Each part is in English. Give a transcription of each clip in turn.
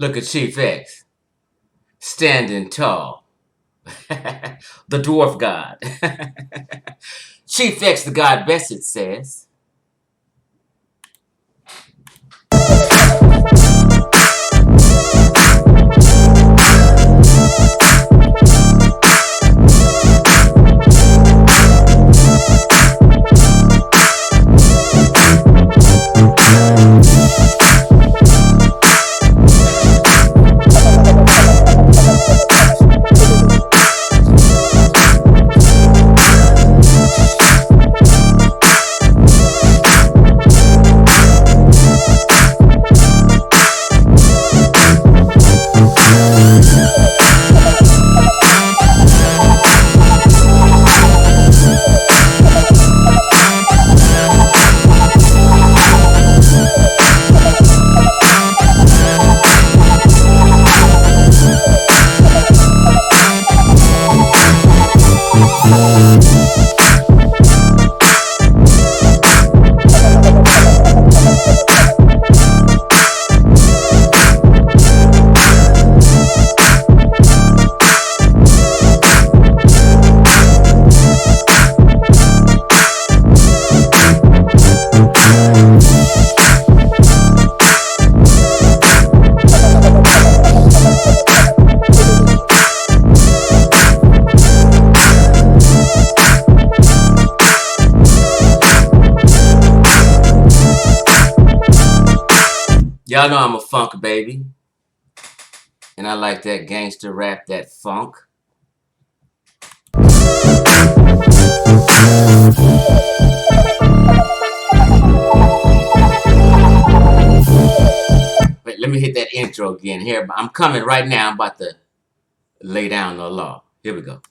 Look at Chief X, standing tall. The dwarf god. Chief X, the god best, it says. Y'all know I'm a funk baby. And I like that gangster rap, that funk. Wait, let me hit that intro again here. I'm coming right now. I'm about to lay down the law. Here we go.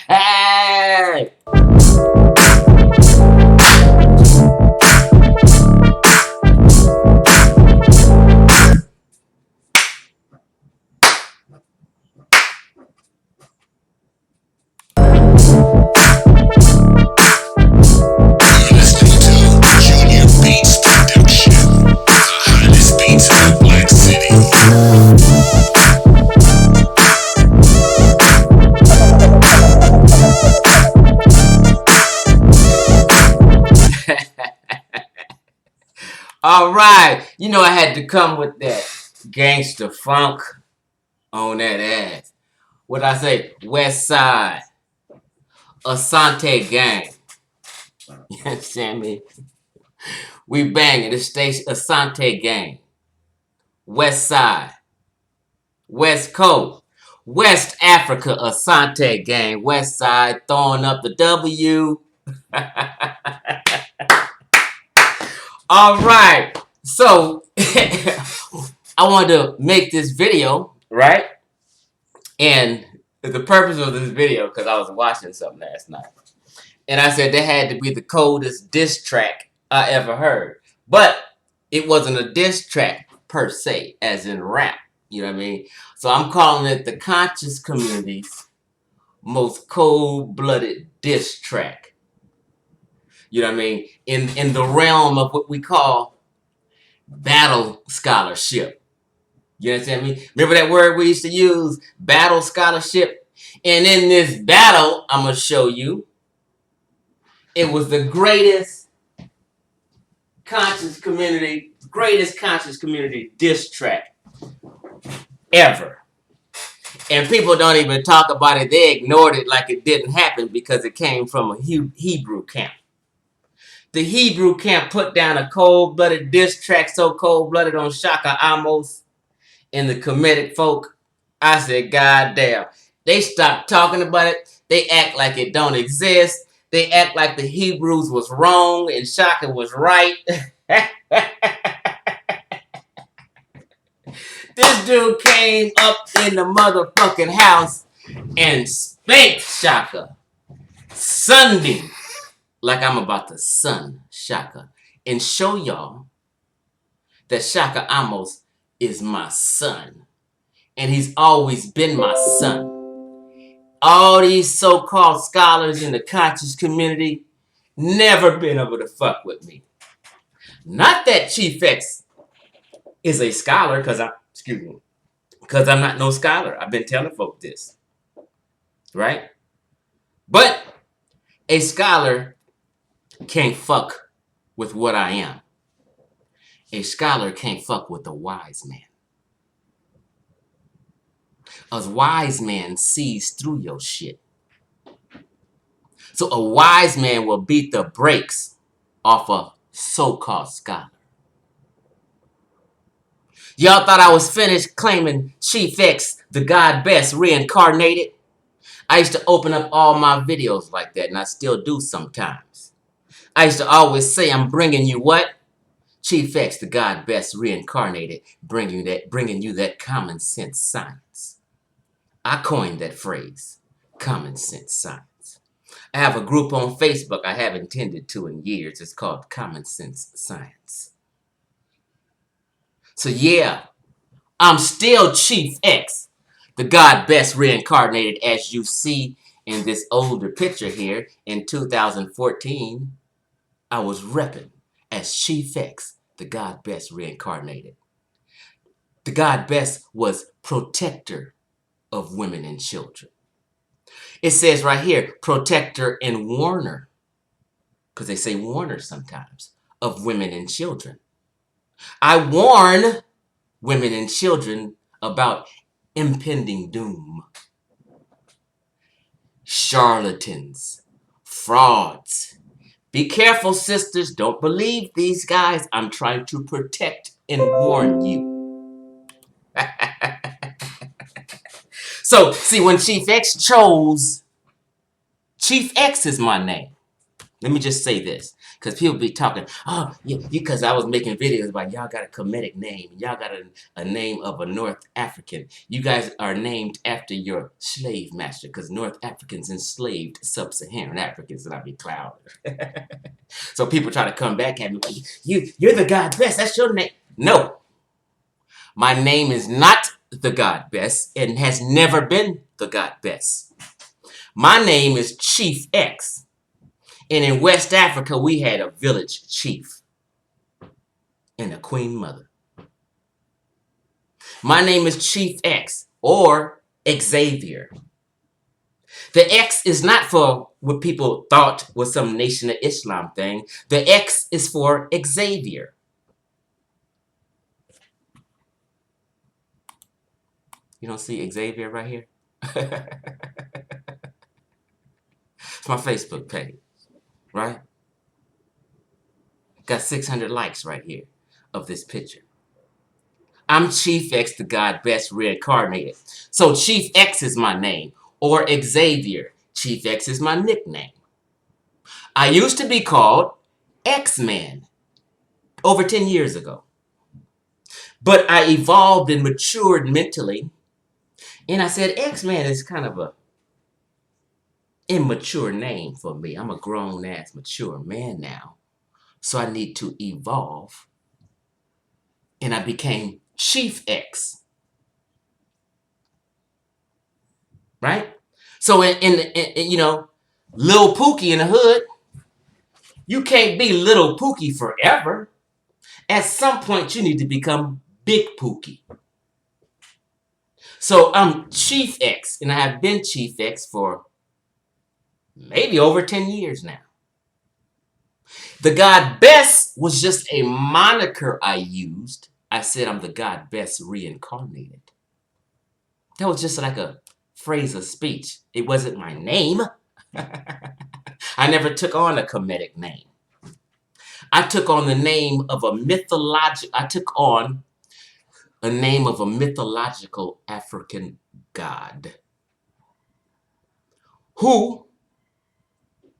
Hey! All right, you know I had to come with that gangster funk on that ass. What I say? West Side, Asante gang. You understand me? We banging. This station, Asante gang. West Side, West Coast, West Africa, Asante gang. West Side throwing up the W. All right, so I wanted to make this video, right? And the purpose of this video, because I was watching something last night, And I said that had to be the coldest diss track I ever heard. But it wasn't a diss track per se, as in rap. You know what I mean? So I'm calling it the conscious community's most cold-blooded diss track. You know what I mean? In the realm of what we call battle scholarship. You understand me? Remember that word we used to use? Battle scholarship? And in this battle, I'm going to show you, it was the greatest conscious community diss track ever. And people don't even talk about it. They ignored it like it didn't happen because it came from a Hebrew camp. The Hebrew camp put down a cold-blooded diss track, so cold-blooded on Shakka Ahmose and the Kemetic folk. I said, God damn. They stopped talking about it. They act like it don't exist. They act like the Hebrews was wrong and Shakka was right. This dude came up in the motherfucking house and spanked Shakka. Sunday. Like I'm about to sun Shakka. And show y'all that Shakka Ahmose is my son. And he's always been my son. All these so-called scholars in the conscious community never been able to fuck with me. Not that Chief X is a scholar, because I'm not no scholar. I've been telling folk this. Right? But a scholar can't fuck with what I am. A scholar can't fuck with a wise man. A wise man sees through your shit. So a wise man will beat the brakes off a so-called scholar. Y'all thought I was finished claiming Chief X, the God Best, reincarnated? I used to open up all my videos like that, and I still do sometimes. I used to always say, I'm bringing you what? Chief X, the God Best, reincarnated, bringing you that common sense science. I coined that phrase, common sense science. I have a group on Facebook I haven't tended to in years. It's called Common Sense Science. So yeah, I'm still Chief X, the God Best reincarnated, as you see in this older picture here. In 2014, I was repping as Chief X, the God Best reincarnated. The God Best was protector of women and children. It says right here, protector and warner, because they say warner sometimes, of women and children. I warn women and children about impending doom. Charlatans, frauds. Be careful, sisters. Don't believe these guys. I'm trying to protect and warn you. So, see, when Chief X chose, Chief X is my name. Let me just say this, because people be talking, oh, because I was making videos about y'all got a Kemetic name. Y'all got a name of a North African. You guys are named after your slave master, because North Africans enslaved sub-Saharan Africans, and I be cloud. So people try to come back at me, like, you're the God Best. That's your name. No. My name is not the God Best and has never been the God Best. My name is Chief X. And in West Africa, we had a village chief and a queen mother. My name is Chief X, or Xavier. The X is not for what people thought was some Nation of Islam thing. The X is for Xavier. You don't see Xavier right here? It's my Facebook page, right? Got 600 likes right here of this picture. I'm Chief X, the God Best reincarnated. So Chief X is my name, or Xavier. Chief X is my nickname. I used to be called X-Man over 10 years ago. But I evolved and matured mentally. And I said, X-Man is kind of a immature name for me. I'm a grown-ass mature man now. So I need to evolve. And I became Chief X. Right? So in Lil Pookie in the hood, you can't be Little Pookie forever. At some point, you need to become Big Pookie. So I'm Chief X, and I have been Chief X for maybe over 10 years now. The God Best was just a moniker I used. I said I'm the God Best reincarnated. That was just like a phrase of speech. It wasn't my name. I never took on a comedic name. I took on the name of a mythological African god who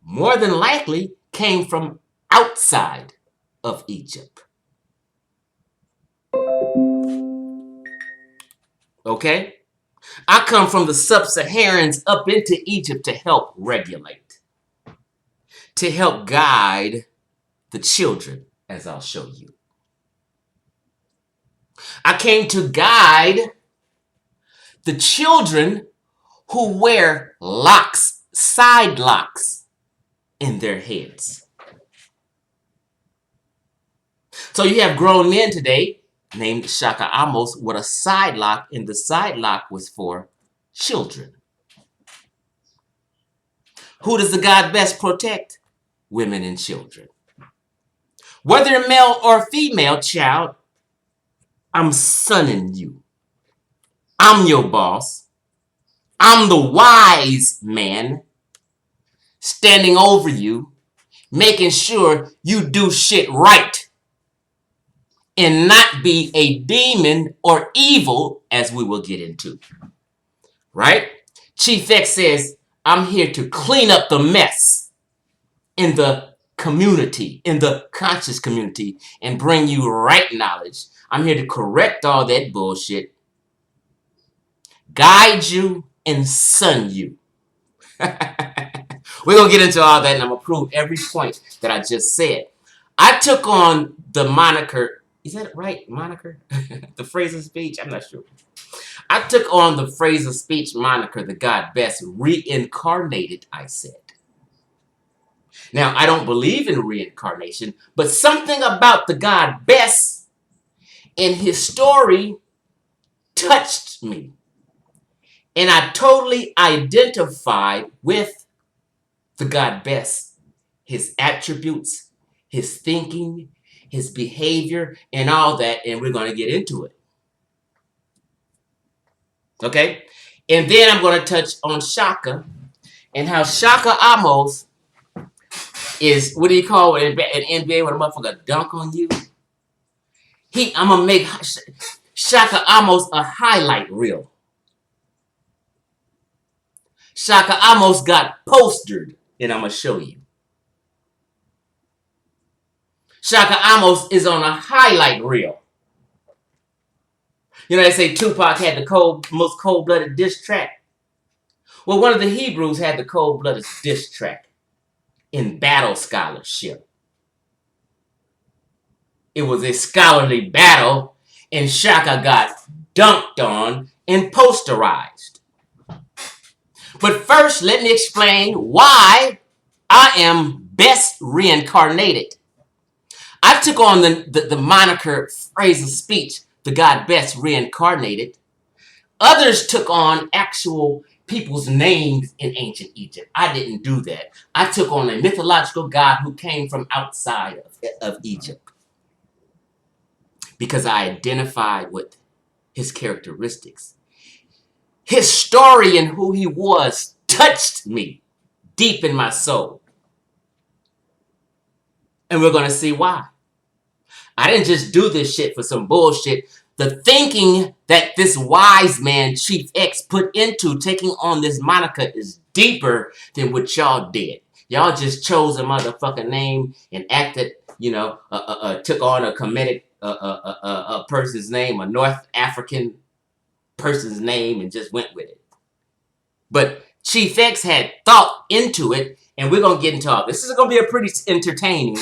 more than likely came from outside of Egypt. Okay? I come from the sub-Saharans up into Egypt to help regulate, to help guide the children, as I'll show you. I came to guide the children who wear locks, side locks in their heads. So you have grown men today named Shakka Ahmose with a side lock, and the side lock was for children. Who does the God Best protect? Women and children. Whether male or female, child, I'm sunning you. I'm your boss. I'm the wise man standing over you, making sure you do shit right and not be a demon or evil, as we will get into. Right? Chief X says, I'm here to clean up the mess in the community, in the conscious community, and bring you right knowledge. I'm here to correct all that bullshit, guide you, and sun you. We're going to get into all that, and I'm going to prove every point that I just said. I took on the moniker, is that right, moniker? The phrase of speech? I'm not sure. I took on the phrase of speech moniker, the God Best, reincarnated, I said. Now, I don't believe in reincarnation, but something about the God Best and his story touched me. And I totally identified with the God Best, his attributes, his thinking, his behavior, and all that, and we're going to get into it. Okay? And then I'm going to touch on Shakka and how Shakka Ahmose is, what do you call it in NBA when a motherfucker dunk on you? I'm going to make Shakka Ahmose a highlight reel. Shakka Ahmose got postered, and I'm going to show you. Shakka Ahmose is on a highlight reel. You know, they say Tupac had the most cold-blooded diss track. Well, one of the Hebrews had the cold-blooded diss track in battle scholarship. It was a scholarly battle, and Shakka got dunked on and posterized. But first, let me explain why I am best reincarnated. I took on the moniker phrase of speech, the God Best reincarnated. Others took on actual people's names in ancient Egypt. I didn't do that. I took on a mythological god who came from outside of Egypt because I identified with his characteristics. His story and who he was touched me deep in my soul. And we're going to see why. I didn't just do this shit for some bullshit. The thinking that this wise man, Chief X, put into taking on this moniker is deeper than what y'all did. Y'all just chose a motherfucking name and acted, took on a comedic a person's name, a North African person's name, and just went with it. But Chief X had thought into it, and we're gonna get into all this. This is gonna be a pretty entertaining,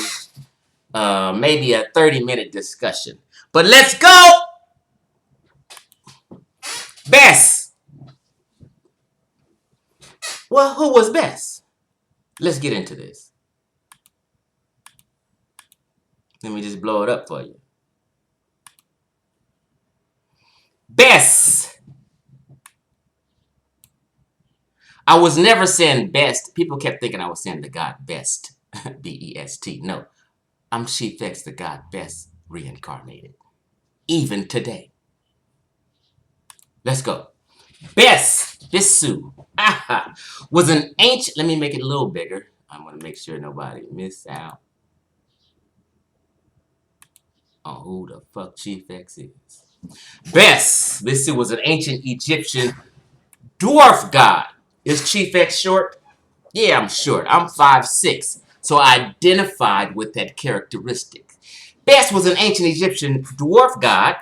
maybe a 30-minute discussion. But let's go. Best. Well, who was best? Let's get into this. Let me just blow it up for you. Best. I was never saying best. People kept thinking I was saying the God Best. B-E-S-T. No. I'm Chief X, the God Best reincarnated. Even today. Let's go. Best. Bisu. Was an ancient... Let me make it a little bigger. I'm going to make sure nobody miss out on who the fuck Chief X is. Best. Bisu was an ancient Egyptian dwarf god. Is Chief X short? Yeah, I'm short. I'm 5'6". So I identified with that characteristic. Best was an ancient Egyptian dwarf god.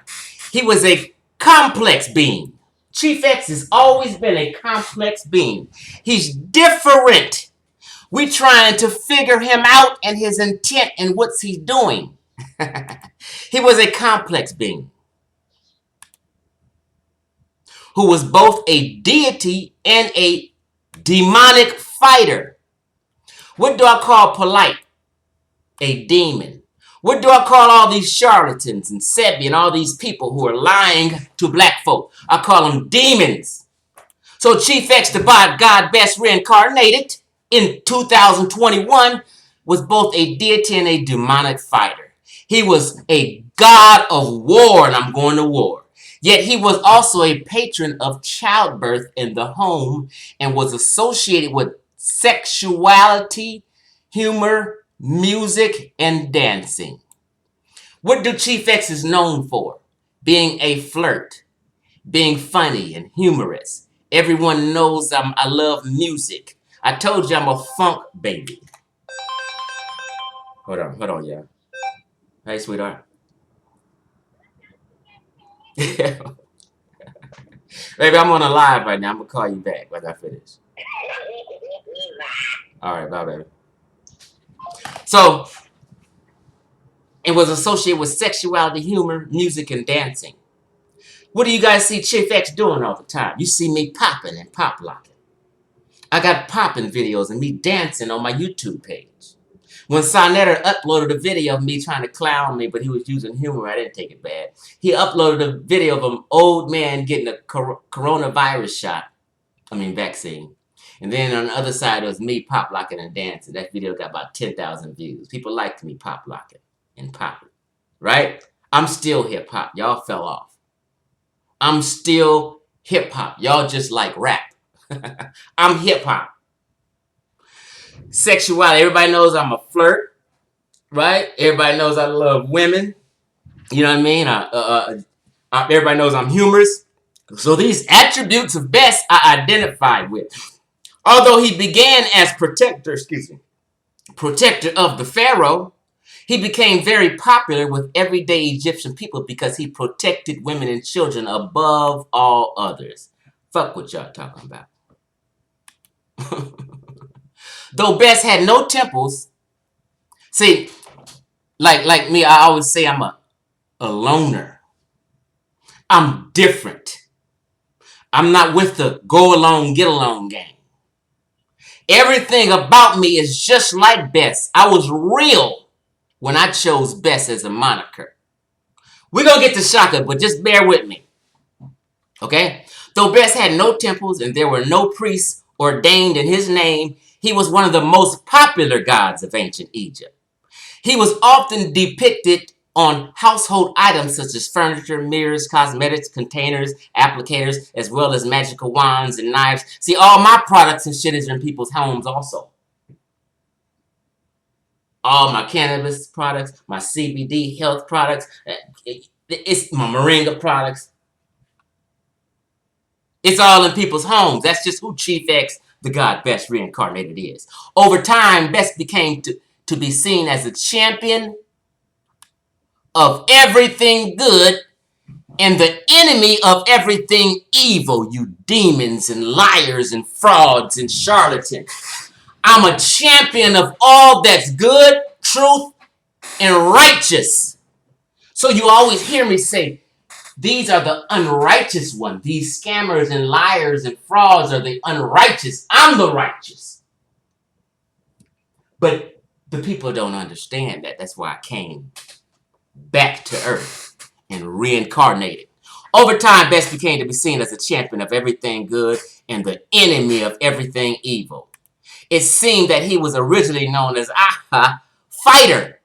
He was a complex being. Chief X has always been a complex being. He's different. We're trying to figure him out and his intent and what he's doing. He was a complex being who was both a deity and a demonic fighter. What do I call polite? A demon. What do I call all these charlatans and Sebi and all these people who are lying to black folk? I call them demons. So Chief X, the God Best reincarnated in 2021, was both a deity and a demonic fighter. He was a god of war, and I'm going to war. Yet he was also a patron of childbirth in the home and was associated with sexuality, humor, music, and dancing. What do Chief X is known for? Being a flirt, being funny and humorous. Everyone knows I love music. I told you I'm a funk baby. Hold on, y'all. Hey, sweetheart. Baby, I'm on a live right now. I'm going to call you back once I finish. All right, bye, baby. So, it was associated with sexuality, humor, music, and dancing. What do you guys see Chief X doing all the time? You see me popping and pop locking. I got popping videos and me dancing on my YouTube page. When Sonetta uploaded a video of me trying to clown me, but he was using humor, I didn't take it bad. He uploaded a video of an old man getting a coronavirus vaccine. And then on the other side, it was me pop locking and dancing. That video got about 10,000 views. People liked me pop locking and popping, right? I'm still hip hop. Y'all fell off. I'm still hip hop. Y'all just like rap. I'm hip hop. Sexuality. Everybody knows I'm a flirt, right? Everybody knows I love women. You know what I mean? Everybody knows I'm humorous. So these attributes of Best I identified with. Although he began as protector of the pharaoh, he became very popular with everyday Egyptian people because he protected women and children above all others. Fuck what y'all talking about. Though Best had no temples, see, like me, I always say I'm a loner. I'm different. I'm not with the go along, get along gang. Everything about me is just like Best. I was real when I chose Best as a moniker. We're going to get to Shakka, but just bear with me. Okay? Though Best had no temples and there were no priests ordained in his name, he was one of the most popular gods of ancient Egypt. He was often depicted on household items such as furniture, mirrors, cosmetics, containers, applicators, as well as magical wands and knives. See, all my products and shit is in people's homes also. All my cannabis products, my CBD health products, it's my moringa products. It's all in people's homes. That's just who Chief X, the God Best reincarnated, is. Over time, Best became to be seen as a champion of everything good and the enemy of everything evil, you demons and liars and frauds and charlatans. I'm a champion of all that's good, truth, and righteous. So you always hear me say, these are the unrighteous ones. These scammers and liars and frauds are the unrighteous. I'm the righteous. But the people don't understand that. That's why I came back to earth and reincarnated. Over time, Best became to be seen as a champion of everything good and the enemy of everything evil. It seemed that he was originally known as fighter.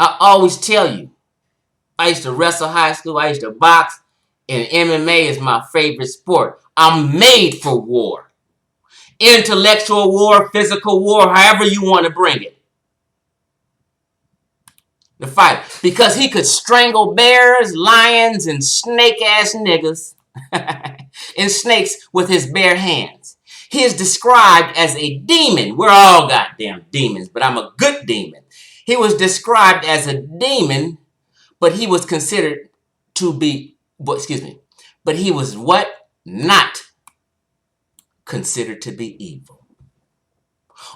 I always tell you, I used to wrestle high school, I used to box, and MMA is my favorite sport. I'm made for war. Intellectual war, physical war, however you want to bring it. The fighter. Because he could strangle bears, lions, and snake-ass niggas and snakes with his bare hands. He is described as a demon. We're all goddamn demons, but I'm a good demon. He was described as a demon, but he was considered to be, but he was what? Not considered to be evil.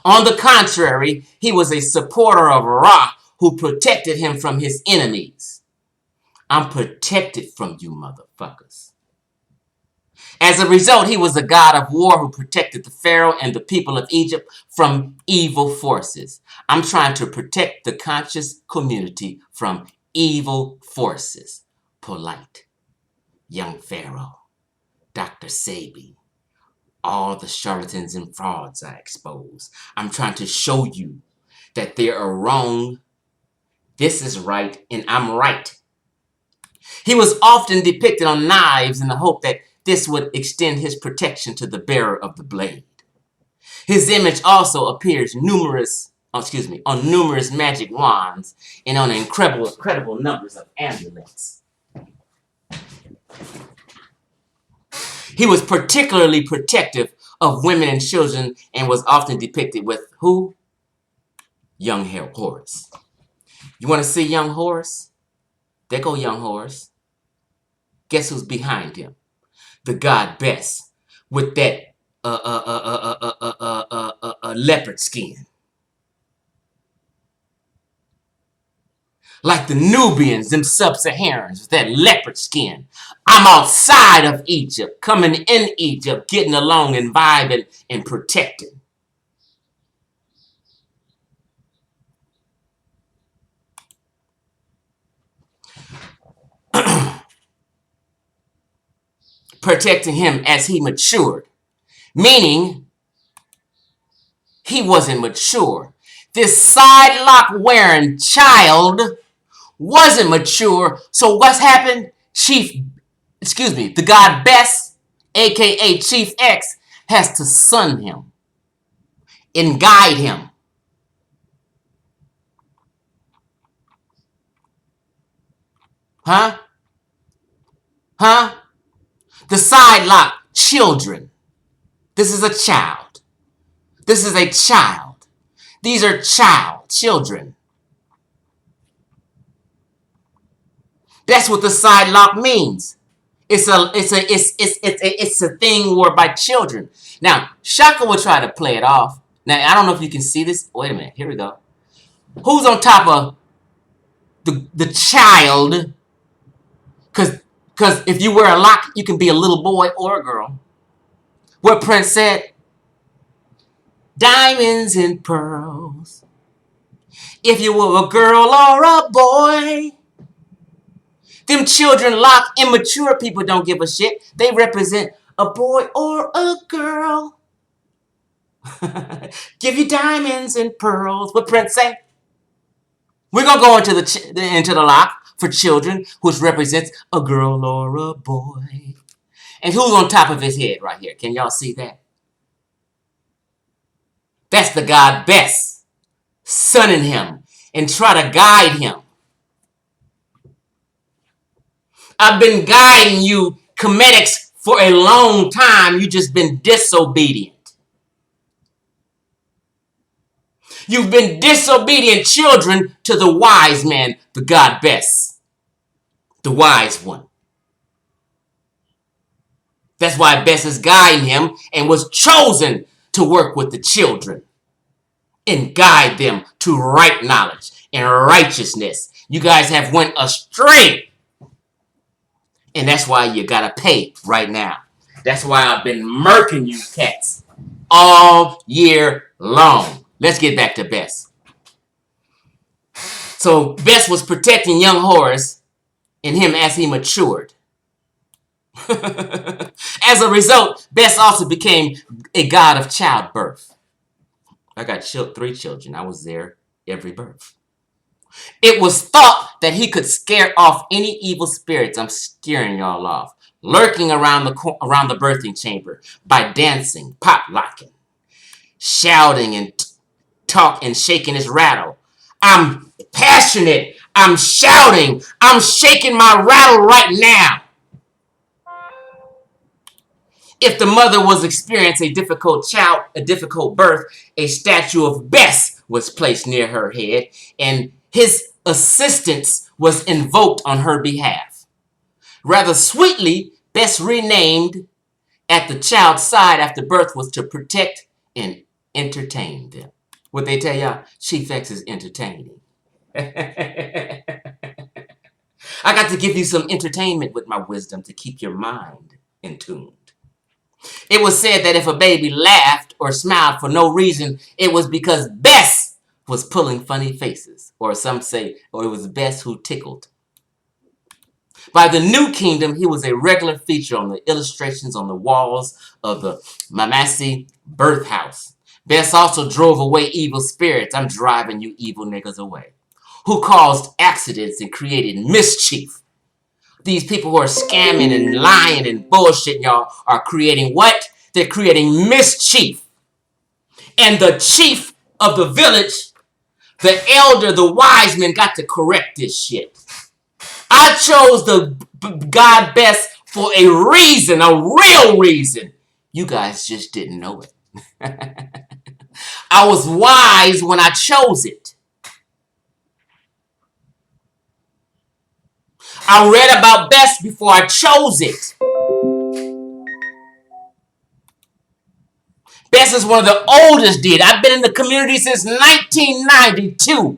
On the contrary, he was a supporter of Ra, who protected him from his enemies. I'm protected from you motherfuckers. As a result, he was a god of war who protected the Pharaoh and the people of Egypt from evil forces. I'm trying to protect the conscious community from evil forces. Polite, young Pharaoh, Dr. Sabi, all the charlatans and frauds I expose. I'm trying to show you that they are wrong. This is right, and I'm right. He was often depicted on knives in the hope that this would extend his protection to the bearer of the blade. His image also appears on numerous magic wands and on incredible numbers of amulets. He was particularly protective of women and children and was often depicted with who? Young Horus. You want to see young Horus? There go young Horus. Guess who's behind him? The god Best with that leopard skin. Like the Nubians, them sub-Saharans with that leopard skin. I'm outside of Egypt, coming in Egypt, getting along and vibing and protecting. Protecting him as he matured. Meaning, he wasn't mature. This side lock wearing child wasn't mature. So what's happened? The god Best, aka Chief X, has to son him and guide him. Huh? The side lock, children. This is a child. This is a child. These are children. That's what the side lock means. It's a thing worn by children. Now, Shakka will try to play it off. Now, I don't know if you can see this. Wait a minute. Here we go. Who's on top of the child? Because if you wear a lock, you can be a little boy or a girl. What Prince said, diamonds and pearls. If you were a girl or a boy. Them children lock, immature people don't give a shit. They represent a boy or a girl. Give you diamonds and pearls. What Prince say? We're going to go into the lock for children, which represents a girl or a boy. And who's on top of his head right here? Can y'all see that? That's the god Best, sonning him and try to guide him. I've been guiding you, Comedics, for a long time. You've just been disobedient. You've been disobedient children to the wise man, the god Best, the wise one. That's why Bess is guiding him and was chosen to work with the children and guide them to right knowledge and righteousness. You guys have went astray. And that's why you gotta pay right now. That's why I've been murking you cats all year long. Let's get back to Bess. So Bess was protecting young Horace and him as he matured. As a result, Bess also became a god of childbirth. I got 3 children. I was there every birth. It was thought that he could scare off any evil spirits. I'm scaring y'all off. Lurking around the birthing chamber by dancing, pop-locking, shouting and talk and shaking his rattle. I'm passionate. I'm shouting. I'm shaking my rattle right now. If the mother was experiencing a difficult birth, a statue of Bess was placed near her head, and his assistance was invoked on her behalf. Rather sweetly, Bess renamed at the child's side after birth was to protect and entertain them. What they tell y'all, Chief X is entertaining. I got to give you some entertainment with my wisdom to keep your mind in tune. It was said that if a baby laughed or smiled for no reason, it was because Bess was pulling funny faces. Or some say, or it was Bess who tickled. By the New Kingdom, he was a regular feature on the illustrations on the walls of the Mamasi birth house. Bess also drove away evil spirits. I'm driving you evil niggas away. Who caused accidents and created mischief. These people who are scamming and lying and bullshitting y'all are creating what? They're creating mischief. And the chief of the village, the elder, the wise men got to correct this shit. I chose the God Bess for a reason, a real reason. You guys just didn't know it. I was wise when I chose it. I read about Bess before I chose it. Bess is one of the oldest did. I've been in the community since 1992.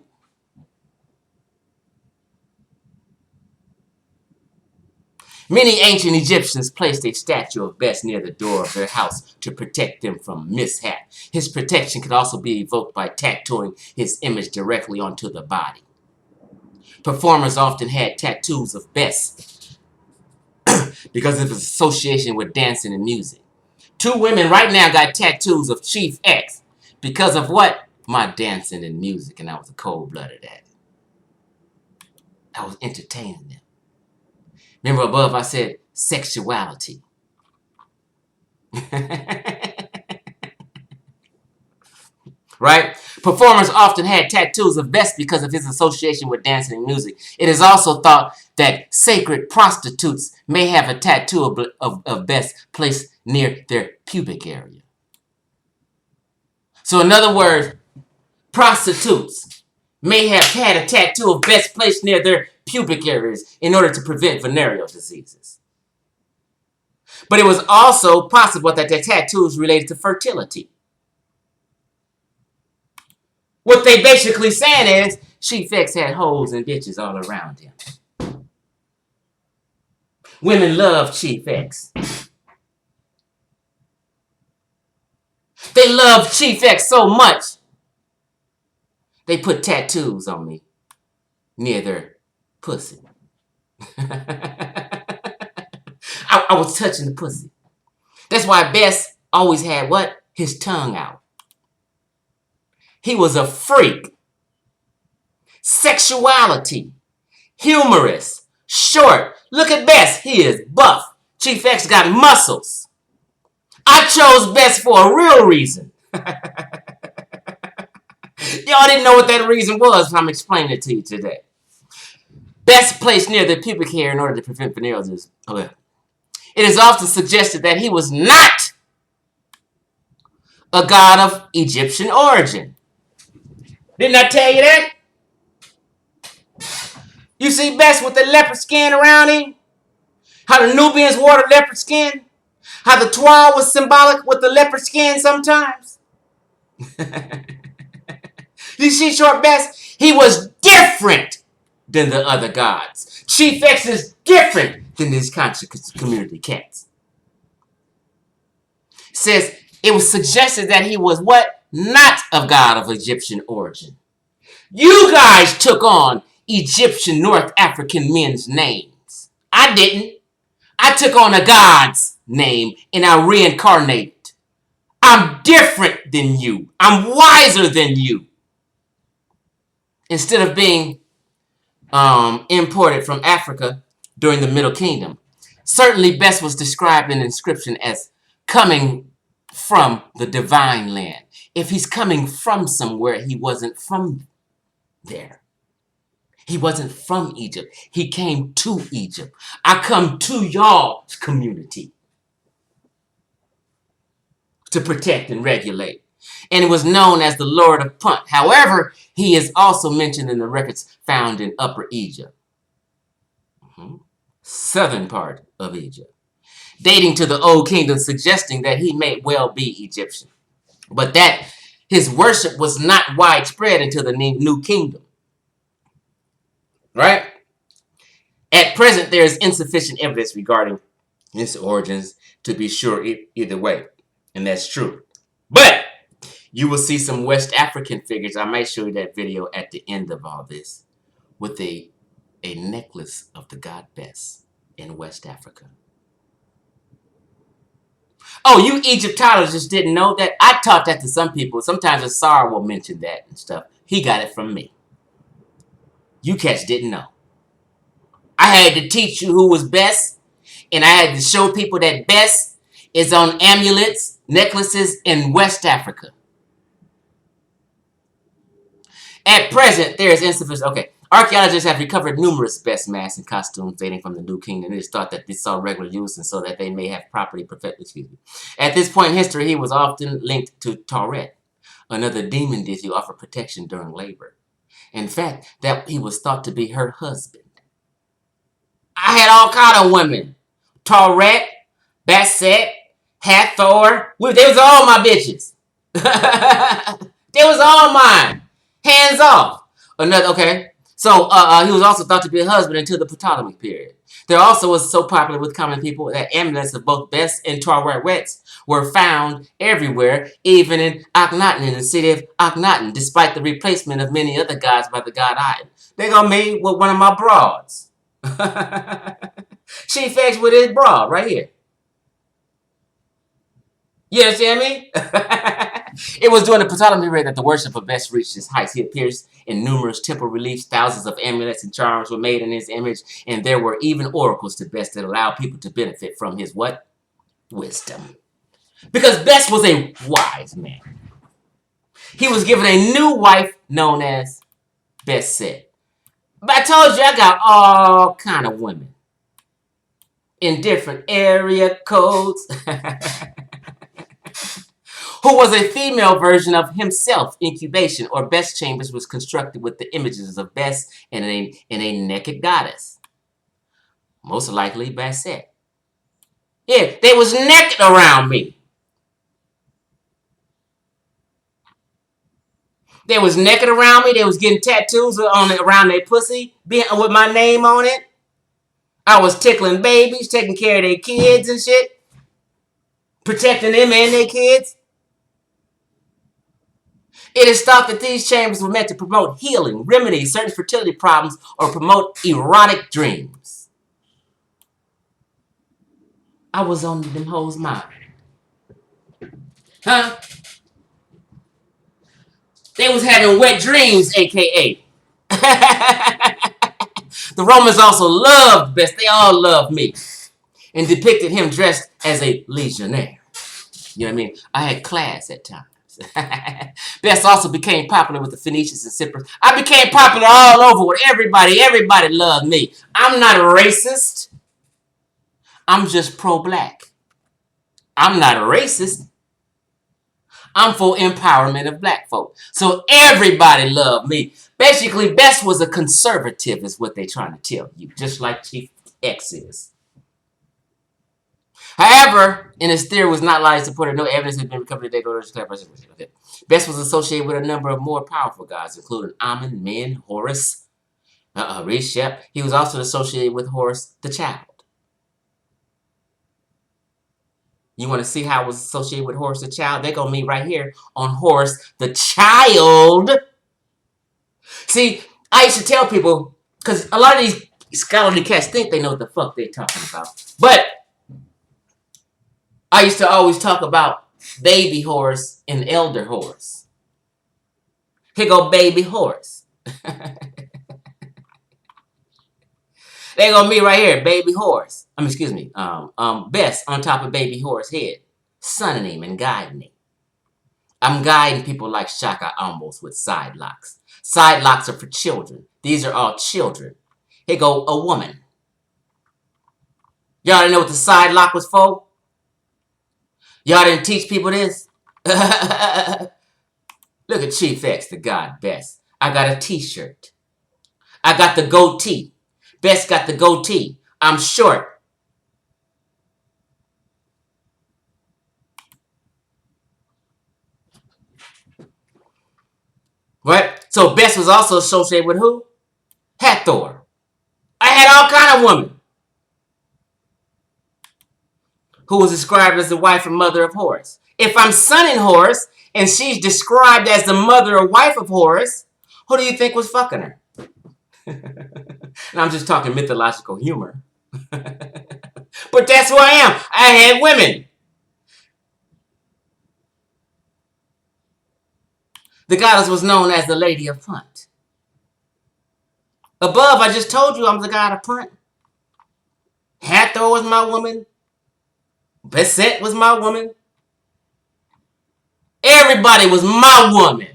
Many ancient Egyptians placed a statue of Bess near the door of their house to protect them from mishap. His protection could also be evoked by tattooing his image directly onto the body. Performers often had tattoos of Bess because of his association with dancing and music. 2 women right now got tattoos of Chief X because of what? My dancing and music, and I was a cold-blooded at it. I was entertaining them. Remember above I said sexuality. Right? Performers often had tattoos of Bess because of his association with dancing and music. It is also thought that sacred prostitutes may have a tattoo of Bess placed near their pubic area. So in other words, prostitutes may have had a tattoo of Bess placed near their pubic areas in order to prevent venereal diseases. But it was also possible that their tattoos related to fertility. What they basically saying is, Chief X had hoes and bitches all around him. Women love Chief X. They love Chief X so much, they put tattoos on me near their pussy. I was touching the pussy. That's why Bess always had what? His tongue out. He was a freak. Sexuality. Humorous. Short. Look at Bess. He is buff. Chief X got muscles. I chose Bess for a real reason. Y'all didn't know what that reason was, but I'm explaining it to you today. Bess placed near the pubic hair in order to prevent venereal disease. It is often suggested that he was not a god of Egyptian origin. Didn't I tell you that? You see Bess with the leopard skin around him? How the Nubians wore the leopard skin? How the toile was symbolic with the leopard skin sometimes. You see Short Best? He was different than the other gods. Chief X is different than these conscious community cats. Says it was suggested that he was what? Not a god of Egyptian origin. You guys took on Egyptian North African men's names. I didn't. I took on a god's name and I reincarnated. I'm different than you. I'm wiser than you. Instead of being imported from Africa during the Middle Kingdom, certainly Best was described in an inscription as coming from the divine land. If he's coming from somewhere, he wasn't from there. He wasn't from Egypt. He came to Egypt. I come to y'all's community to protect and regulate. And it was known as the Lord of Punt. However, he is also mentioned in the records found in Upper Egypt. Southern part of Egypt. Dating to the Old Kingdom, suggesting that he may well be Egyptian. But that his worship was not widespread until the New Kingdom. Right? At present, there is insufficient evidence regarding his origins to be sure either way. And that's true. But you will see some West African figures. I might show you that video at the end of all this. With a necklace of the god Best in West Africa. Oh, you Egyptologists didn't know that? I taught that to some people. Sometimes Asar will mention that and stuff. He got it from me. You cats didn't know. I had to teach you who was Best. And I had to show people that Best is on amulets, necklaces in West Africa. At present, there is insufficient... Okay. Archaeologists have recovered numerous Best masks and costumes dating from the New Kingdom. It is thought that this saw regular use and so that they may have property perfected. At this point in history, he was often linked to Tauret, another demon deity who offered protection during labor. In fact, that he was thought to be her husband. I had all kind of women. Tauret, Basset, Hathor. They was all my bitches. They was all mine. Hands off. Another, okay. So he was also thought to be a husband until the Ptolemy period. There also was so popular with common people that amulets of both Best and Tauret were found everywhere, even in Akhenaten, in the city of Akhenaten, despite the replacement of many other gods by the god Aten. They gonna meet with one of my broads. Chief X with his broad right here. You understand me? It was during the Ptolemy period that the worship of Best reached its heights. He appears in numerous temple reliefs. Thousands of amulets and charms were made in his image. And there were even oracles to Best that allowed people to benefit from his what? Wisdom. Because Best was a wise man. He was given a new wife known as Basset. But I told you I got all kind of women. In different area codes. Who was a female version of himself. Incubation or Best chambers was constructed with the images of Best and a naked goddess. Most likely Basset. Yeah, they was naked around me. They was naked around me. They was getting tattoos around their pussy with my name on it. I was tickling babies, taking care of their kids and shit. Protecting them and their kids. It is thought that these chambers were meant to promote healing, remedy certain fertility problems, or promote erotic dreams. I was on them hoes' mind. Huh? They was having wet dreams, a.k.a. The Romans also loved Best. They all loved me. And depicted him dressed as a legionnaire. You know what I mean? I had class at times. Best also became popular with the Phoenicians and Cyprus. I became popular all over with everybody. Everybody loved me. I'm not a racist. I'm just pro-black. I'm not a racist. I'm for empowerment of black folk. So everybody loved me. Basically, Best was a conservative is what they're trying to tell you. Just like Chief X is. However, in his theory was not largely supported. No evidence has been recovered today. Okay. Best was associated with a number of more powerful gods, including Amun, Min, Horus, Reshep. He was also associated with Horus the child. You want to see how it was associated with Horus the child? They're going to meet right here on Horus the child. See, I used to tell people, because a lot of these scholarly cats think they know what the fuck they're talking about. But I used to always talk about baby Horus and elder Horus. Here go baby Horus. They're going to meet right here, baby Horus. Best on top of baby Horus' head. Sunning him and guiding him. I'm guiding people like Shakka Ahmose with side locks. Side locks are for children. These are all children. Here go a woman. Y'all didn't know what the side lock was for? Y'all didn't teach people this? Look at Chief X, the God Best. I got a t-shirt. I got the goatee. Best got the goatee. I'm short. Right? So Best was also associated with who? Hathor. I had all kind of women who was described as the wife and mother of Horus. If I'm sunning Horus and she's described as the mother or wife of Horus, who do you think was fucking her? And I'm just talking mythological humor. But that's who I am. I had women. The goddess was known as the Lady of Punt. Above, I just told you I'm the god of Punt. Hathor was my woman. Beset was my woman. Everybody was my woman.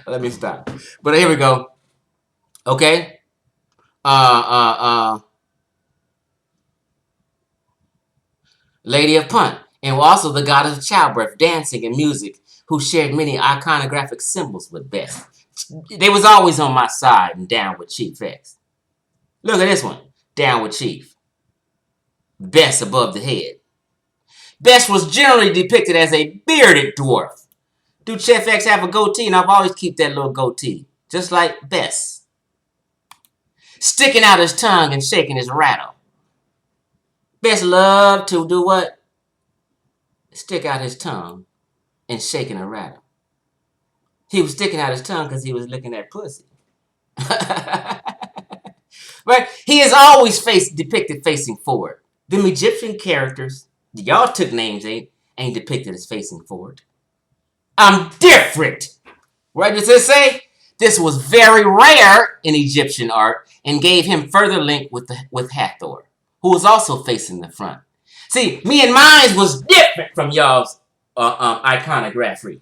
Let me stop. But here we go. Okay. Lady of Punt. And also the goddess of childbirth, dancing, and music, who shared many iconographic symbols with Best. They was always on my side and down with Chief X. Look at this one. Down with Chief. Best above the head. Best was generally depicted as a bearded dwarf. Do Chief X have a goatee? And I've always keep that little goatee. Just like Best. Sticking out his tongue and shaking his rattle. Best loved to do what? Stick out his tongue and shaking a rattle. He was sticking out his tongue because he was looking at pussy. Right? He is always depicted facing forward. Them Egyptian characters, y'all took names, ain't depicted as facing forward. I'm different. Right? Does it say? This was very rare in Egyptian art and gave him further link with Hathor, who was also facing the front. See, me and mine was different from y'all's iconography.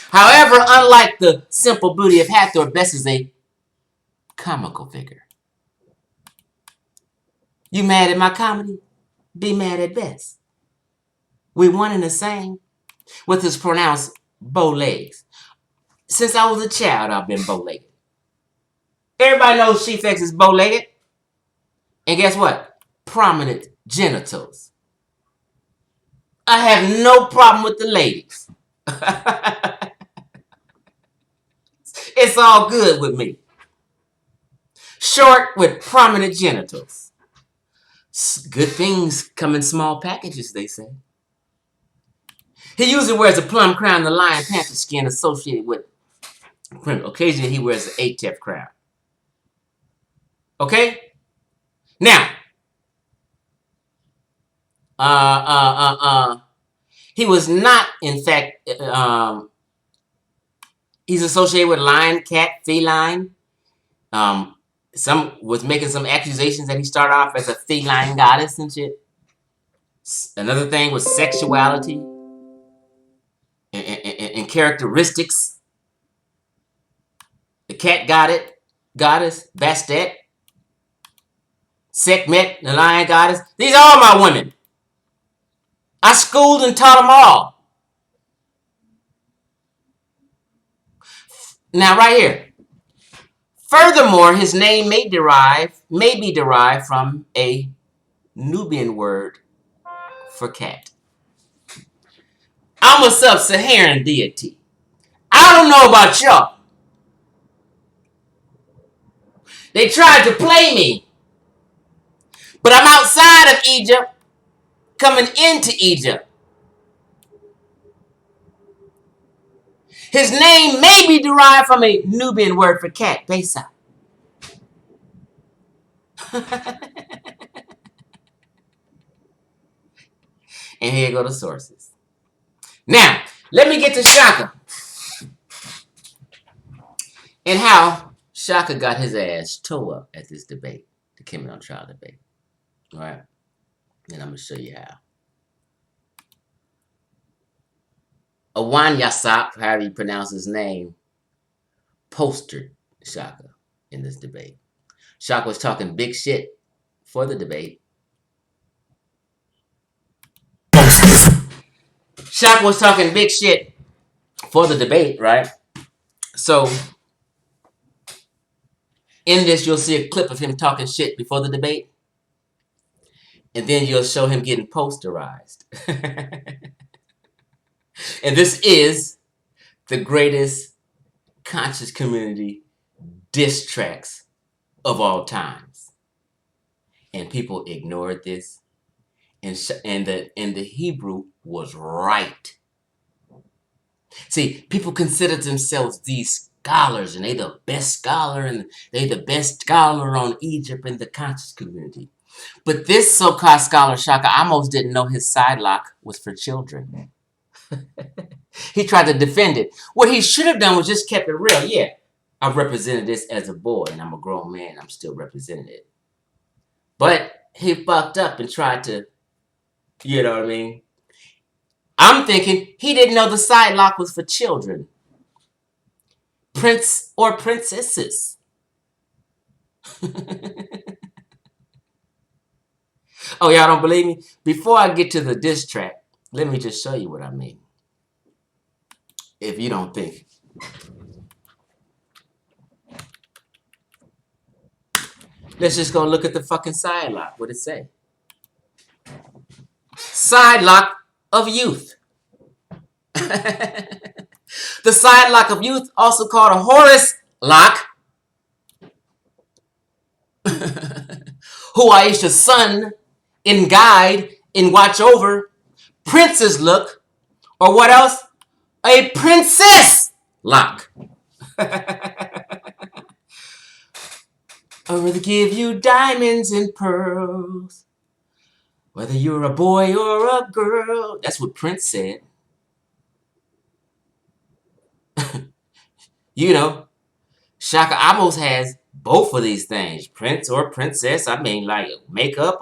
However, unlike the simple beauty of Hathor, Best is a comical figure. You mad at my comedy? Be mad at Best. We one and the same. With his pronounced bow legs. Since I was a child, I've been bow-legged. Everybody knows Chief X is bow-legged. And guess what? Prominent genitals. I have no problem with the ladies. It's all good with me. Short with prominent genitals. Good things come in small packages, they say. He usually wears a plum crown and the lion panther skin associated with criminal. Occasionally he wears an ATEF crown. Okay? Now, he was not, in fact, he's associated with lion, cat, feline. Some was making some accusations that he started off as a feline goddess and shit. Another thing was sexuality and characteristics. The cat goddess, Bastet, Sekhmet, the lion goddess. These are all my women. I schooled and taught them all. Now, right here. Furthermore, his name may be derived from a Nubian word for cat. I'm a sub-Saharan deity. I don't know about y'all. They tried to play me, but I'm outside of Egypt, coming into Egypt. His name may be derived from a Nubian word for cat, Besa. And here go the sources. Now, let me get to Shakka and how Shakka got his ass towed up at this debate, the Kemet on trial debate. All right? And I'm going to show you how. Awan Yasap, however you pronounce his name, posted Shakka in this debate. Shakka was talking big shit for the debate. Shakka was talking big shit for the debate, right? So, in this, you'll see a clip of him talking shit before the debate. And then you'll show him getting posterized. And this is the greatest conscious community diss tracks of all times. And people ignored this. And the Hebrew was right. See, people consider themselves these scholars, and they the best scholar, and they the best scholar on Egypt in the conscious community. But this so-called scholar, Shakka Ahmose, didn't know his sidelock was for children. He tried to defend it. What he should have done was just kept it real. Yeah, I represented this as a boy, and I'm a grown man. I'm still representing it. But he fucked up and tried to, you know what I mean? I'm thinking he didn't know the sidelock was for children. Prince or princesses. Oh, y'all don't believe me? Before I get to the diss track, let me just show you what I mean. If you don't think. Let's just go look at the fucking sidelock. What it say? Sidelock of youth. The sidelock of youth, also called a Horus lock, who Aisha's son, in guide, in watch over, princess look, or what else? A princess lock. I'd rather give you diamonds and pearls, whether you're a boy or a girl. That's what Prince said. You know, Shakka Ahmose has both of these things, prince or princess. I mean, like makeup.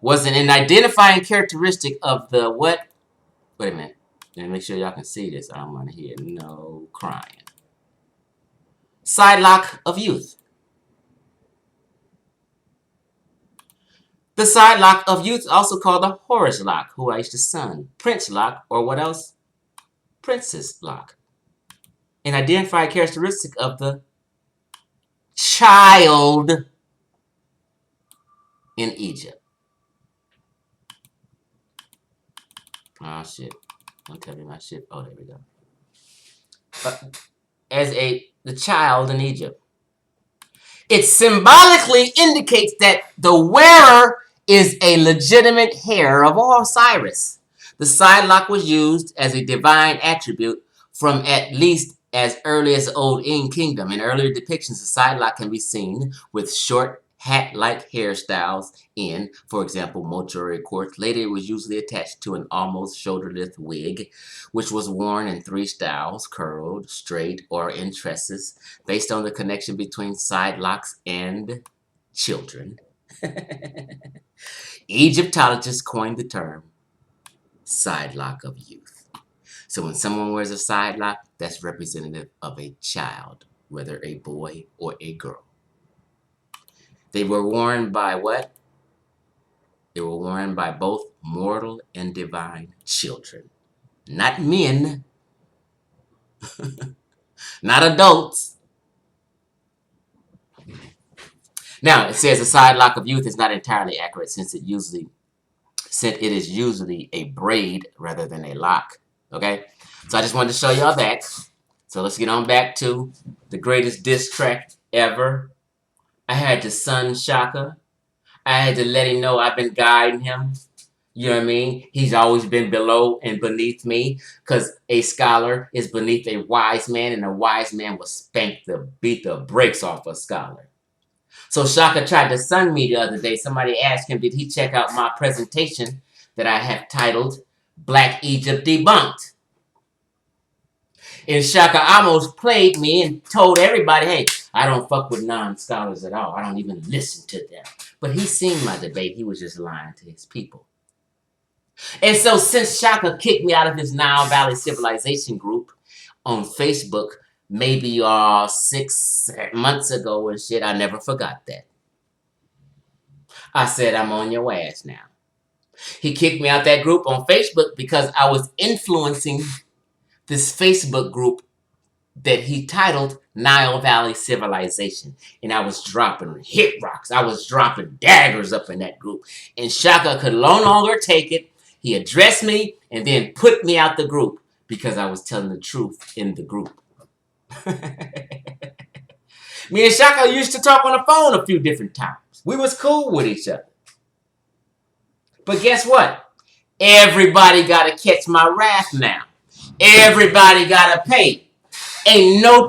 Was an identifying characteristic of the what? Wait a minute. Let me make sure y'all can see this. I don't want to hear no crying. Sidelock of youth. The sidelock of youth, also called the Horus lock, who Aisha's son, Prince lock, or what else? Princess lock. An identifying characteristic of the child in Egypt. Oh shit. Don't tell me my shit. Oh, there we go. As the child in Egypt. It symbolically indicates that the wearer is a legitimate heir of Osiris. The sidelock was used as a divine attribute from at least as early as the Old Kingdom. In earlier depictions, the sidelock can be seen with short hat-like hairstyles in, for example, mortuary courts. Later, it was usually attached to an almost shoulder-length wig, which was worn in three styles: curled, straight, or in tresses, based on the connection between sidelocks and children. Egyptologists coined the term sidelock of youth. So when someone wears a sidelock, that's representative of a child, whether a boy or a girl. They were worn by what? They were worn by both mortal and divine children. Not men, Not adults. Now, it says a side lock of youth is not entirely accurate since it is usually a braid rather than a lock. Okay? So I just wanted to show y'all that. So let's get on back to the greatest diss track ever. I had to son Shakka. I had to let him know I've been guiding him. You know what I mean? He's always been below and beneath me because a scholar is beneath a wise man, and a wise man will beat the brakes off a scholar. So Shakka tried to sun me the other day. Somebody asked him, did he check out my presentation that I have titled Black Egypt Debunked? And Shakka Ahmose played me and told everybody, hey, I don't fuck with non-scholars at all. I don't even listen to them. But he seen my debate. He was just lying to his people. And so since Shakka kicked me out of his Nile Valley Civilization group on Facebook, maybe 6 months ago and shit, I never forgot that. I said, I'm on your ass now. He kicked me out that group on Facebook because I was influencing this Facebook group that he titled Nile Valley Civilization. And I was dropping hit rocks. I was dropping daggers up in that group. And Shakka could no longer take it. He addressed me and then put me out the group because I was telling the truth in the group. Me and Shakka used to talk on the phone a few different times. We was cool with each other. But guess what? Everybody got to catch my wrath now. Everybody got to pay. Ain't no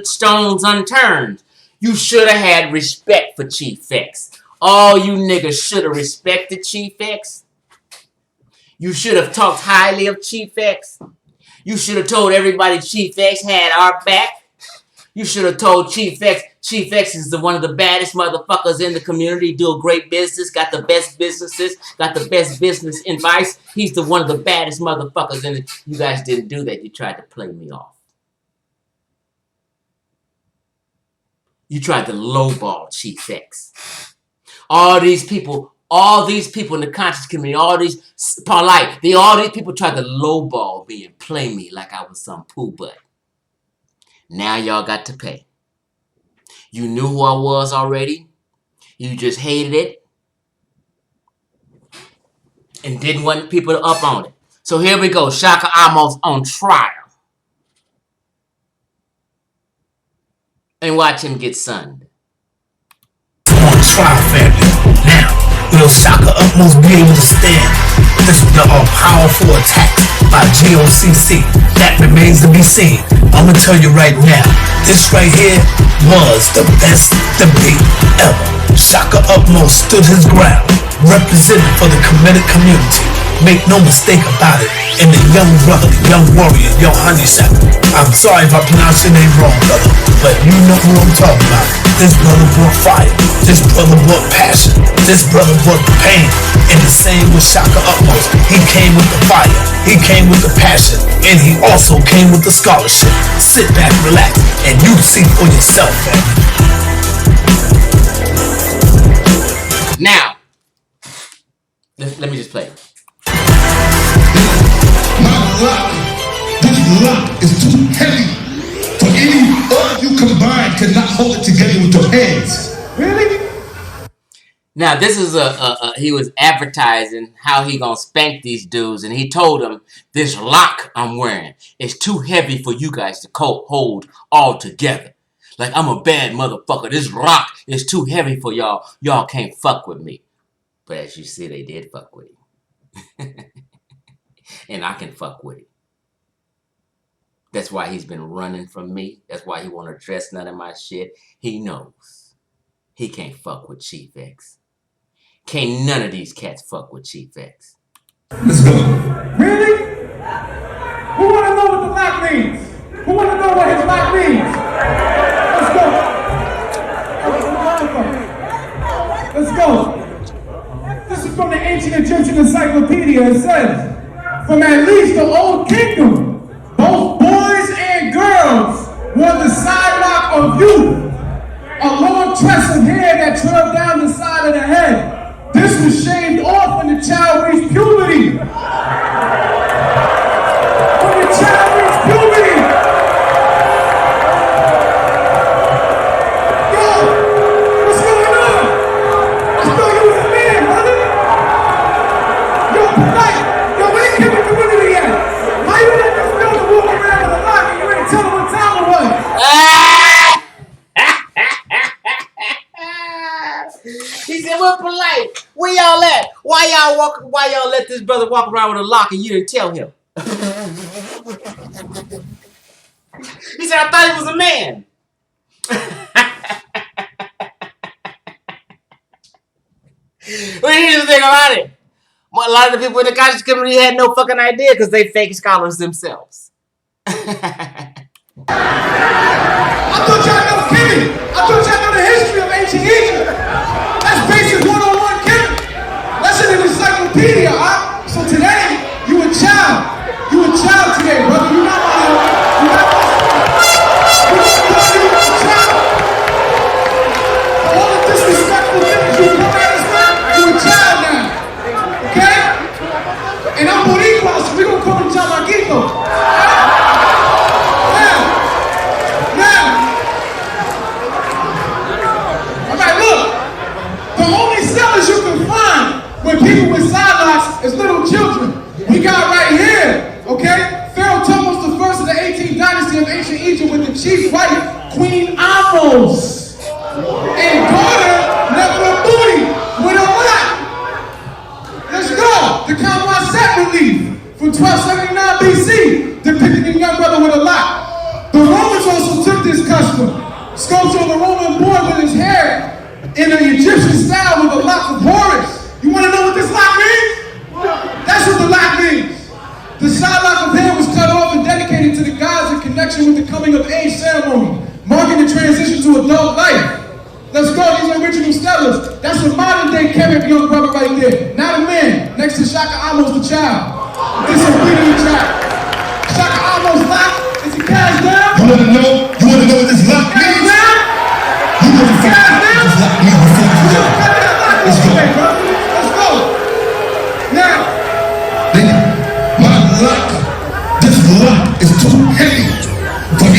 stones unturned. You should have had respect for Chief X. All you niggas should have respected Chief X. You should have talked highly of Chief X. You should have told everybody Chief X had our back. You should have told Chief X is one of the baddest motherfuckers in the community, do a great business, got the best businesses, got the best business advice. He's one of the baddest motherfuckers in it. You guys didn't do that. You tried to play me off. You tried to lowball Chief X. All these people in the conscious community, all these people tried to lowball me and play me like I was some poo butt. Now y'all got to pay. You knew who I was already. You just hated it. And didn't want people to up on it. So here we go. Shakka Ahmose on trial. And watch him get sunned. On trial, family. Now, will Shakka Ahmose be able to stand this powerful attack by GOCC? That remains to be seen. I'm gonna tell you right now, this right here was the best debate ever. Shakka Ahmose stood his ground, representing for the committed community. Make no mistake about it. And the young brother, the young warrior, young honeysuckle. I'm sorry if I pronounce your name wrong, brother, but you know who I'm talking about. This brother brought fire. This brother brought passion. This brother brought pain. And the same with Shakka Ahmose. He came with the fire. He came with the passion. And he also came with the scholarship. Sit back, relax, and you see for yourself, family. Now, let me just play. This rock is too heavy for any of you combined to not hold it together with your heads. Really? Now, this is he was advertising how he gonna spank these dudes, and he told them, this lock I'm wearing is too heavy for you guys to hold all together. Like, I'm a bad motherfucker. This rock is too heavy for y'all. Y'all can't fuck with me. But as you see, they did fuck with him. And I can fuck with him. That's why he's been running from me. That's why he won't address none of my shit. He knows he can't fuck with Chief X. Can't none of these cats fuck with Chief X. Let's go. Really? Who want to know what the lock means? Who want to know what his lock means? Let's go. This is from the ancient Egyptian encyclopedia. It says, from at least the old kingdom, both boys and girls wore the side lock of youth, a long tress of hair that trailed down the side of the head. This was shaved off when the child reached puberty. When the child reached puberty. He said, "We're polite. Where y'all at? Why y'all let this brother walk around with a lock and you didn't tell him?" He said, "I thought he was a man." Well, here's the thing about it. A lot of the people in the conscious community had no fucking idea because they fake scholars themselves. I thought y'all know Kenny. I thought y'all know the history of ancient Egypt. That's basic 101 Kenny. That's in the encyclopedia, huh? So today, you a child. You a child today, brother. You're not a child. For all the disrespectful things you come at us with, you're a child now. Okay? And I'm Boricua, so we're gonna call him Chamaquito. When people with sidelocks is little children. We got right here, okay? Pharaoh Thutmose the first of the 18th dynasty of ancient Egypt with the chief wife, Queen Ahmose. And daughter, Nefertiti, with a lot. Let's go. The Commmuntyi relief from 1279 BC, depicting a young brother with a lot. The Romans also took this custom. Sculpture of a Roman boy with his hair in an Egyptian style with a lock of Horus. You want to know what this lock means? That's what the lock means. The side lock of hair was cut off and dedicated to the gods in connection with the coming of age ceremony, marking the transition to adult life. Let's go, these are original stellars. That's a modern day Kemet young brother right there. Not a man, next to Shakka Ahmose the child. Disobedient child. Shakka Ahmose lock, is it cast down? You wanna know what this lock means? Cast down? You know what this lock means before you know. Let's go. Now, my lock, this lock is too heavy for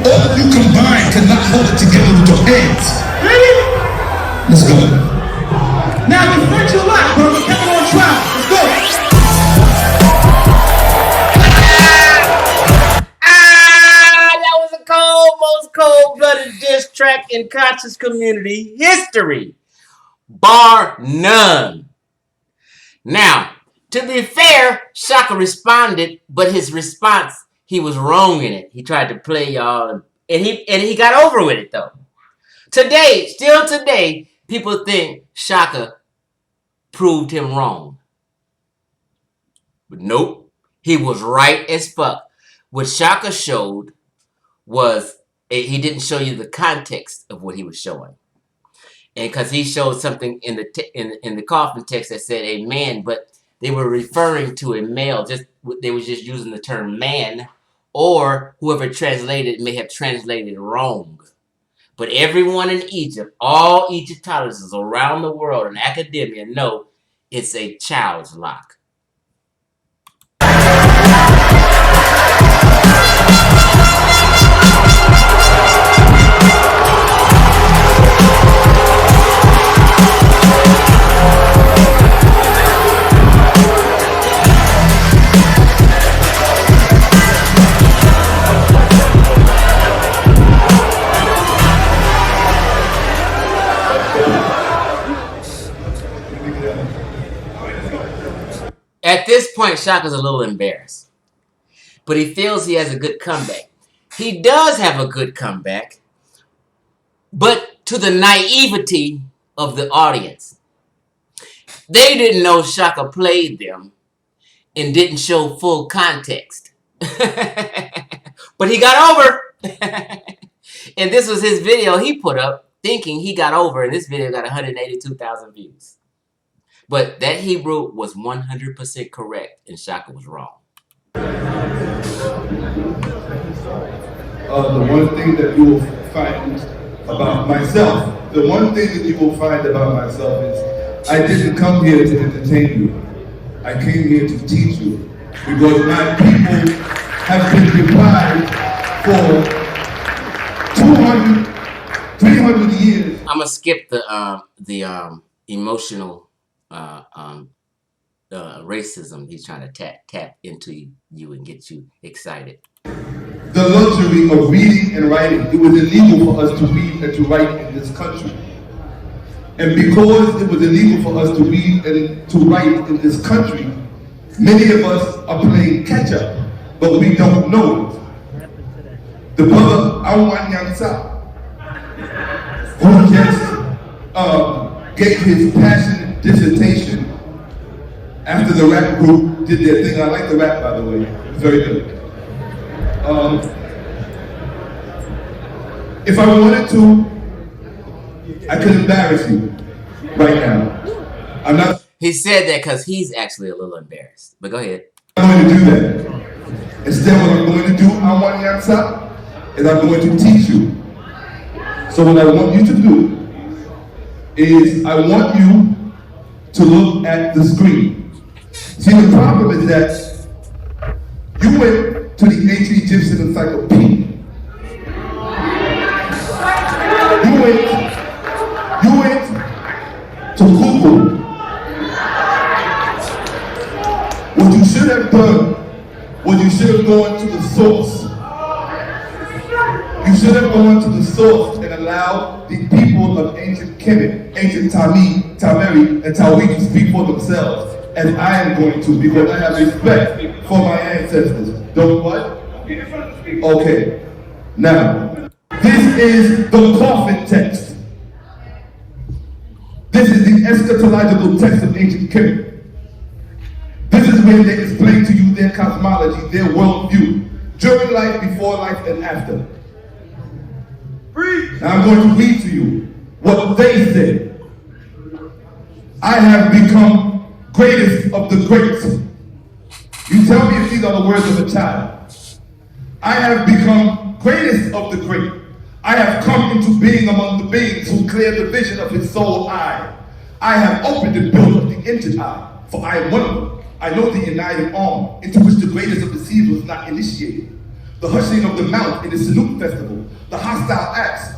all of you combined cannot hold it together with your hands. ready? Let's go. Now, defend your lock, bro. We're coming on trial. Let's go. That was a most cold-blooded diss track in conscious community history. Bar none. Now, to be fair, Shakka responded, but his response, he was wrong in it. He tried to play y'all, and he got over with it though. Still today, people think Shakka proved him wrong. But nope, he was right as fuck. What Shakka showed was, he didn't show you the context of what he was showing. And because he showed something in the coffin text that said a man, but they were referring to a male. They were just using the term man, or whoever translated may have translated wrong. But everyone in Egypt, all Egyptologists around the world and academia know it's a child's lock. At this point, Shakka's a little embarrassed. But he feels he has a good comeback. He does have a good comeback, but to the naivety of the audience. They didn't know Shakka played them and didn't show full context. But he got over. And this was his video he put up thinking he got over, and this video got 182,000 views. But that Hebrew was 100% correct, and Shakka was wrong. The one thing that you will find about myself, is I didn't come here to entertain you. I came here to teach you. Because my people have been deprived for 200, 300 years. I'm going to skip the emotional racism he's trying to tap into you and get you excited. The luxury of reading and writing. It was illegal for us to read and to write in this country. And because it was illegal for us to read and to write in this country, many of us are playing catch up, but we don't know it. The brother Awan Yansa, who just gave his passionate dissertation after the rap group did their thing. I like the rap, by the way. It's very good. If I wanted to, I could embarrass you right now. I'm not. He said that because he's actually a little embarrassed. But go ahead. I'm going to do that. Instead, what I'm going to do, Awan Yansa, is I'm going to teach you. So what I want you to do is I want you to look at the screen. See, the problem is that you went to the ancient Egyptian encyclopedia. You went to Google. What you should have done was you should have gone to the source. You should have gone to the source and allowed the people of ancient Kemet, ancient Tameri, and Tawi to speak for themselves, as I am going to, because I have respect for my ancestors. Don't what? Okay. Now, this is the coffin text. This is the eschatological text of ancient Kemet. This is where they explain to you their cosmology, their worldview, during life, before life, and after. Now I'm going to read to you what they said. I have become greatest of the greats. You tell me if these are the words of a child. I have become greatest of the great. I have come into being among the beings who cleared the vision of his soul eye. I have opened and built up the injured eye, for I am one of them. I know the united arm, into which the greatest of the seas was not initiated. The hushing of the mount in the Sanuk festival, the hostile acts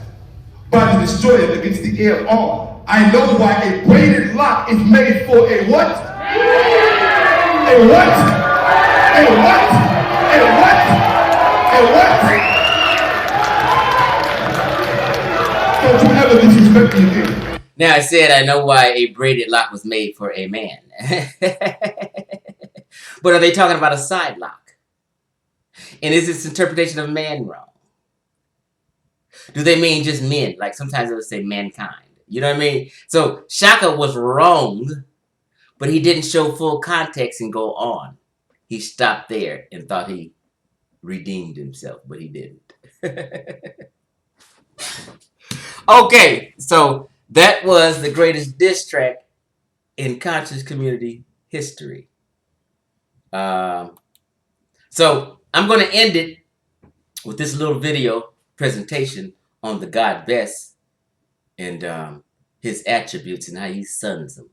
by the destroyer against the air arm. I know why a braided lock is made for a what? A what? A what? A what? A what? Don't you ever disrespect me again. Now I said I know why a braided lock was made for a man. But are they talking about a side lock? And is this interpretation of man wrong? Do they mean just men? Like sometimes they would say mankind. You know what I mean? So Shakka was wrong, but he didn't show full context and go on. He stopped there and thought he redeemed himself, but he didn't. Okay, so that was the greatest diss track in conscious community history. So I'm going to end it with this little video presentation on the God Best and his attributes and how he sons them.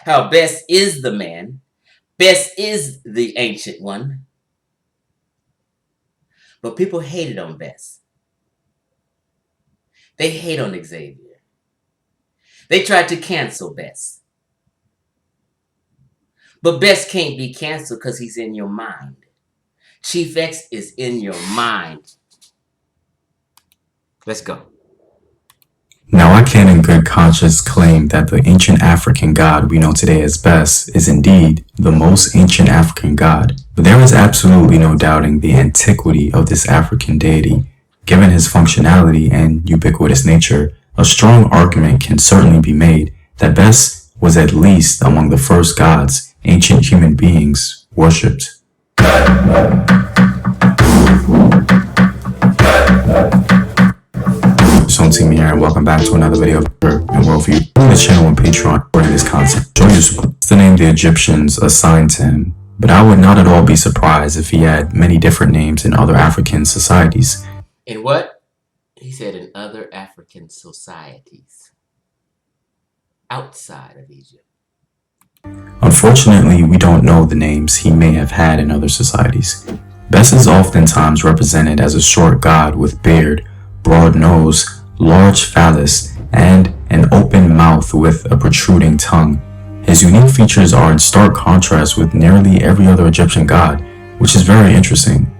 How Best is the man. Best is the ancient one. But people hated on Best. They hate on Xavier. They tried to cancel Best. But Best can't be canceled because he's in your mind. Chief X is in your mind. Let's go. Now I can in good conscience claim that the ancient African god we know today as Best is indeed the most ancient African god, but there is absolutely no doubting the antiquity of this African deity. Given his functionality and ubiquitous nature, a strong argument can certainly be made that Best was at least among the first gods ancient human beings worshipped. COMMUNTIY here, and welcome back to another video and worldview. On the channel and Patreon supporting this content. Show your support. It's the name the Egyptians assigned to him, but I would not at all be surprised if he had many different names in other African societies. In what? He said in other African societies. Outside of Egypt. Unfortunately, we don't know the names he may have had in other societies. Best is oftentimes represented as a short god with beard, broad nose, large phallus, and an open mouth with a protruding tongue. His unique features are in stark contrast with nearly every other Egyptian god, which is very interesting.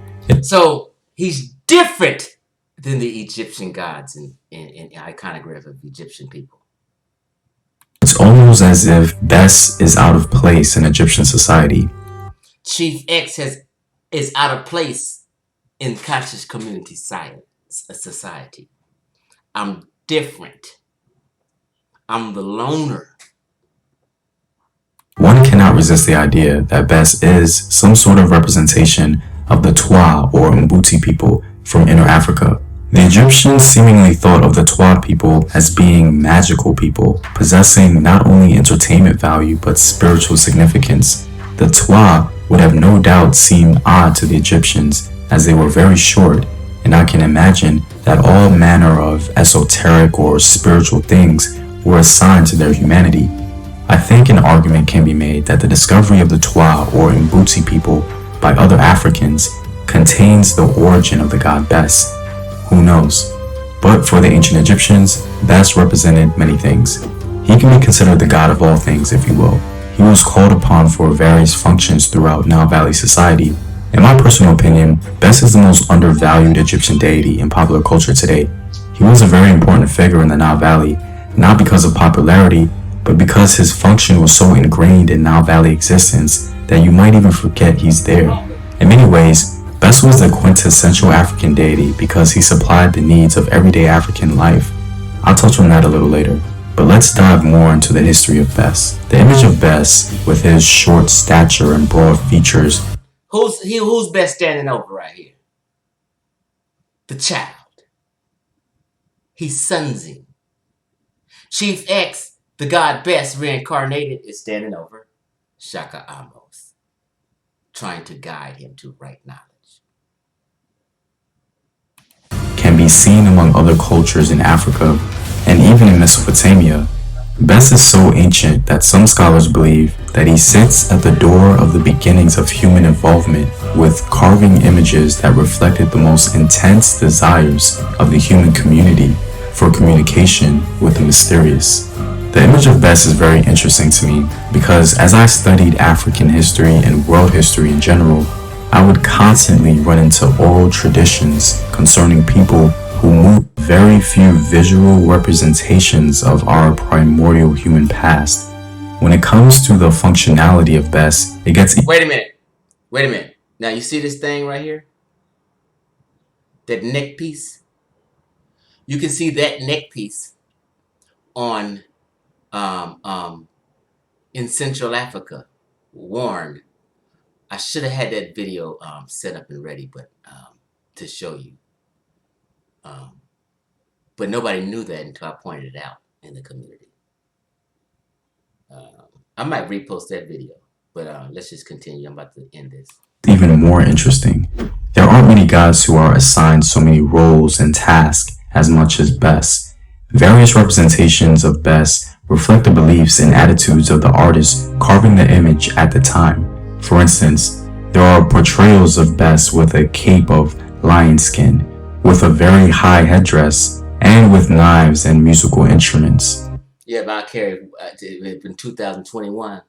So he's different than the Egyptian gods and iconograph of Egyptian people. It's almost as if Bes is out of place in Egyptian society. Chief X is out of place in conscious community society. I'm different. I'm the loner. One cannot resist the idea that Bes is some sort of representation of the Twa or Mbuti people from Inner Africa. The Egyptians seemingly thought of the Twa people as being magical people, possessing not only entertainment value but spiritual significance. The Twa would have no doubt seemed odd to the Egyptians as they were very short, and I can imagine that all manner of esoteric or spiritual things were assigned to their humanity. I think an argument can be made that the discovery of the Twa or Mbuti people by other Africans contains the origin of the god Bes. Who knows? But for the ancient Egyptians, Bes represented many things. He can be considered the god of all things, if you will. He was called upon for various functions throughout Nile Valley society. In my personal opinion, Bes is the most undervalued Egyptian deity in popular culture today. He was a very important figure in the Nile Valley, not because of popularity, but because his function was so ingrained in Nile Valley existence that you might even forget he's there. In many ways, Bes was the quintessential African deity because he supplied the needs of everyday African life. I'll touch on that a little later, but let's dive more into the history of Bes. The image of Bes, with his short stature and broad features, Who's best standing over right here? The child. He's Sunzing. Chief X, the god Bes reincarnated, is standing over Shakka Ahmose, trying to guide him to right knowledge. can be seen among other cultures in Africa and even in Mesopotamia. Bes is so ancient that some scholars believe that he sits at the door of the beginnings of human involvement, with carving images that reflected the most intense desires of the human community for communication with the mysterious. The image of Bes is very interesting to me because as I studied African history and world history in general, I would constantly run into oral traditions concerning people who moved very few visual representations of our primordial human past. When it comes to the functionality of Bes, it gets... Wait a minute. Now you see this thing right here? That neck piece? You can see that neck piece on in Central Africa, worn. I should have had that video set up and ready, but to show you. But nobody knew that until I pointed it out in the community. I might repost that video, but let's just continue. I'm about to end this. Even more interesting. There aren't many gods who are assigned so many roles and tasks as much as Bes. Various representations of Bes reflect the beliefs and attitudes of the artist carving the image at the time. For instance, there are portrayals of Bes with a cape of lion skin, with a very high headdress, and with knives and musical instruments. Yeah, but I carried, in 2021,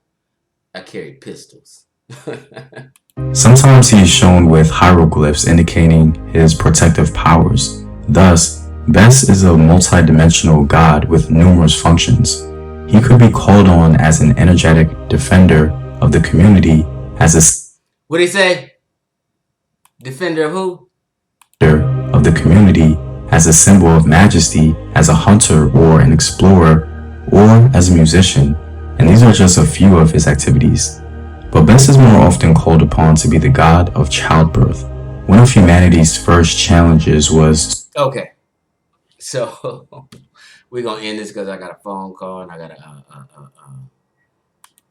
I carried pistols. Sometimes he is shown with hieroglyphs indicating his protective powers. Thus, Bes is a multi-dimensional god with numerous functions. He could be called on as an energetic defender of the community, as a... What'd he say? Defender of who? Of the community, as a symbol of majesty, as a hunter or an explorer, or as a musician, and these are just a few of his activities. But Bes is more often called upon to be the god of childbirth. One of humanity's first challenges was... Okay, so we're gonna end this because I got a phone call and I gotta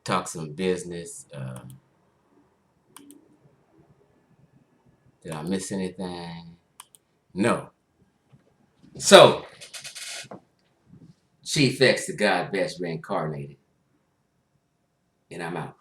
talk some business. Did I miss anything? No. So, Chief X, the god Bes reincarnated, and I'm out.